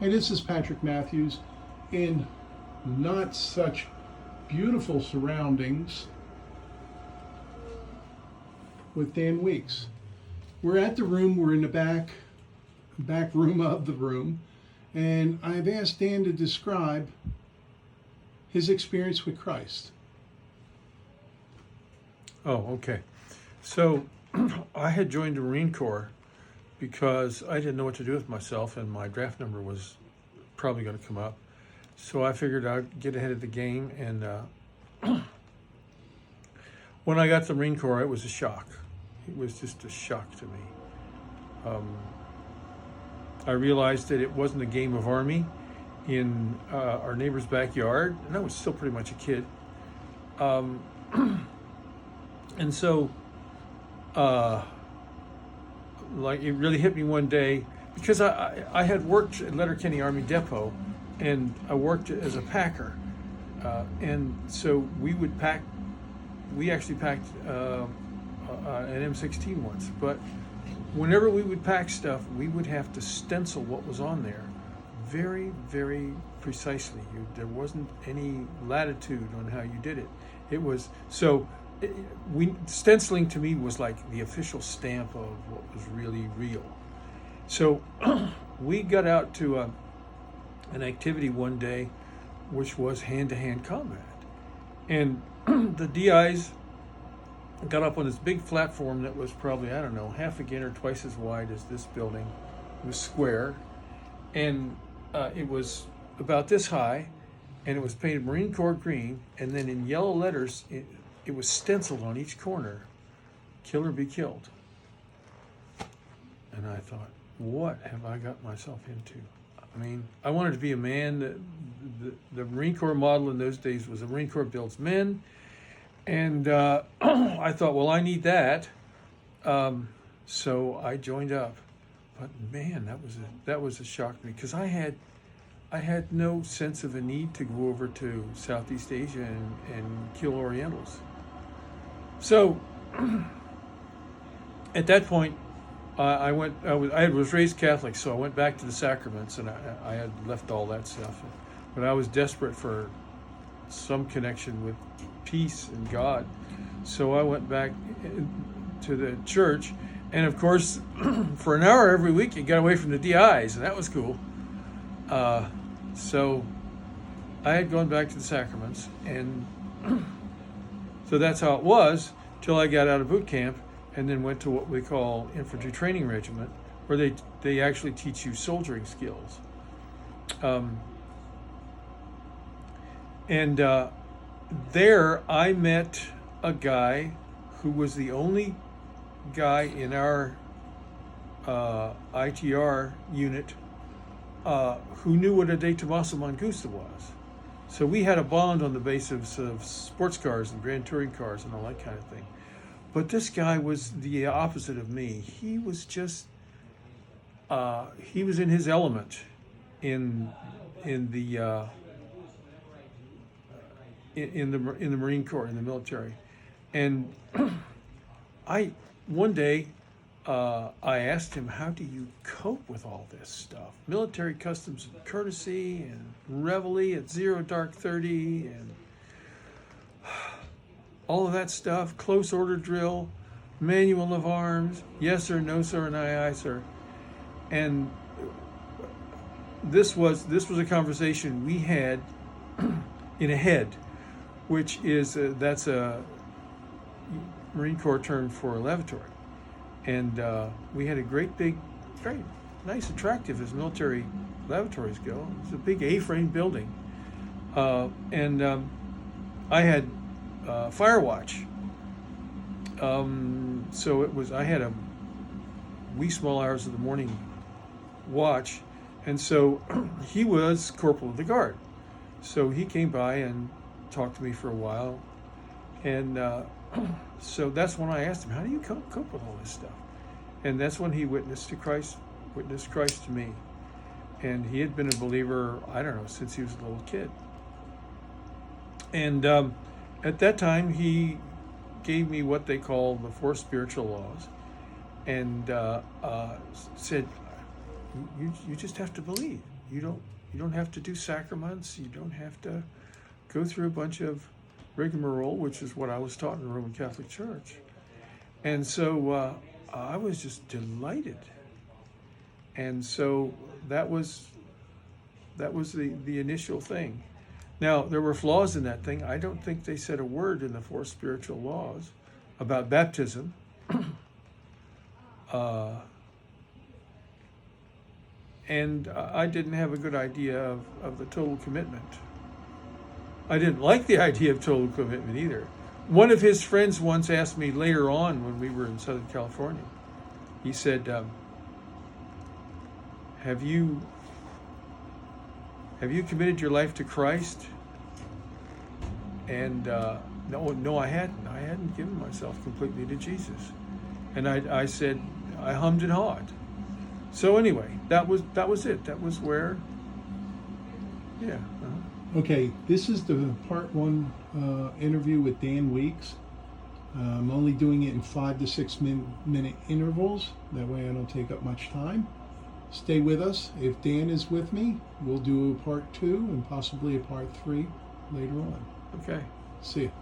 Hey, this is Patrick Matthews in not such beautiful surroundings with Dan Weeks. We're at the room, we're in the back room of the room, and I've asked Dan to describe his experience with Christ. Oh, okay. So I had joined the Marine Corps because I didn't know what to do with myself, and my draft number was probably going to come up. So I figured I'd get ahead of the game, and when I got to the Marine Corps, it was a shock. It was just a shock to me. I realized that it wasn't a game of Army in our neighbor's backyard, and I was still pretty much a kid. And so, like, it really hit me one day because I had worked at Letterkenny Army Depot, and I worked as a packer. And so we would pack, we actually packed an M16 once, but whenever we would pack stuff, we would have to stencil what was on there very, very precisely. There wasn't any latitude on how you did it. It was, so stenciling to me was like the official stamp of what was really real. So we got out to an activity one day, which was hand-to-hand combat. And the DIs got up on this big platform that was probably, I don't know, half again or twice as wide as this building. It was square, and it was about this high, and it was painted Marine Corps green, and then in yellow letters, it was stenciled on each corner, "Kill or be killed." And I thought, what have I got myself into? I mean, I wanted to be a man. The Marine Corps model in those days was the Marine Corps builds men. And I thought, well, I need that. So I joined up. But man, that was a shock to me, because I had no sense of a need to go over to Southeast Asia and kill Orientals. So at that point, I was raised Catholic, so I went back to the sacraments, and I had left all that stuff. But I was desperate for some connection with peace and God. So I went back to the church, and of course, for an hour every week, you got away from the DIs, and that was cool. So I had gone back to the sacraments, and so that's how it was till I got out of boot camp, and then went to what we call infantry training regiment, where they actually teach you soldiering skills. And there I met a guy who was the only guy in our ITR unit who knew what a De Tomaso Mangusta was. So we had a bond on the basis of sports cars and grand touring cars and all that kind of thing. But this guy was the opposite of me. He was just he was in his element in the Marine Corps, in the military. And one day I asked him, how do you cope with all this stuff? Military customs and courtesy, and reveille at 0 dark 30, and all of that stuff, close order drill, manual of arms, yes sir, no sir, and aye sir. And this was a conversation we had in a head, which is that's a Marine Corps term for a lavatory. And we had a great big, very nice, attractive as military lavatories go. It's a big A-frame building. And I had Firewatch. So I had a wee small hours of the morning watch. And so he was Corporal of the Guard. So he came by and talked to me for a while. And so that's when I asked him, how do you cope with all this stuff? And that's when he witnessed Christ to me. And he had been a believer, I don't know, since he was a little kid. And at that time, he gave me what they call the 4 spiritual laws, and said, you just have to believe. You don't have to do sacraments. You don't have to go through a bunch of rigmarole, which is what I was taught in the Roman Catholic Church. And so I was just delighted. And so that was the initial thing. Now, there were flaws in that thing. I don't think they said a word in the 4 spiritual laws about baptism. And I didn't have a good idea of the total commitment. I didn't like the idea of total commitment either. One of his friends once asked me later on when we were in Southern California, he said, have you committed your life to Christ? And no, I hadn't. I hadn't given myself completely to Jesus. And I said, I hummed and hawed. So anyway, that was it. That was where, yeah. Okay, this is the part 1 interview with Dan Weeks. I'm only doing it in 5 to 6 minute intervals. That way I don't take up much time. Stay with us. If Dan is with me, we'll do a part 2 and possibly a part 3 later on. Okay. See you.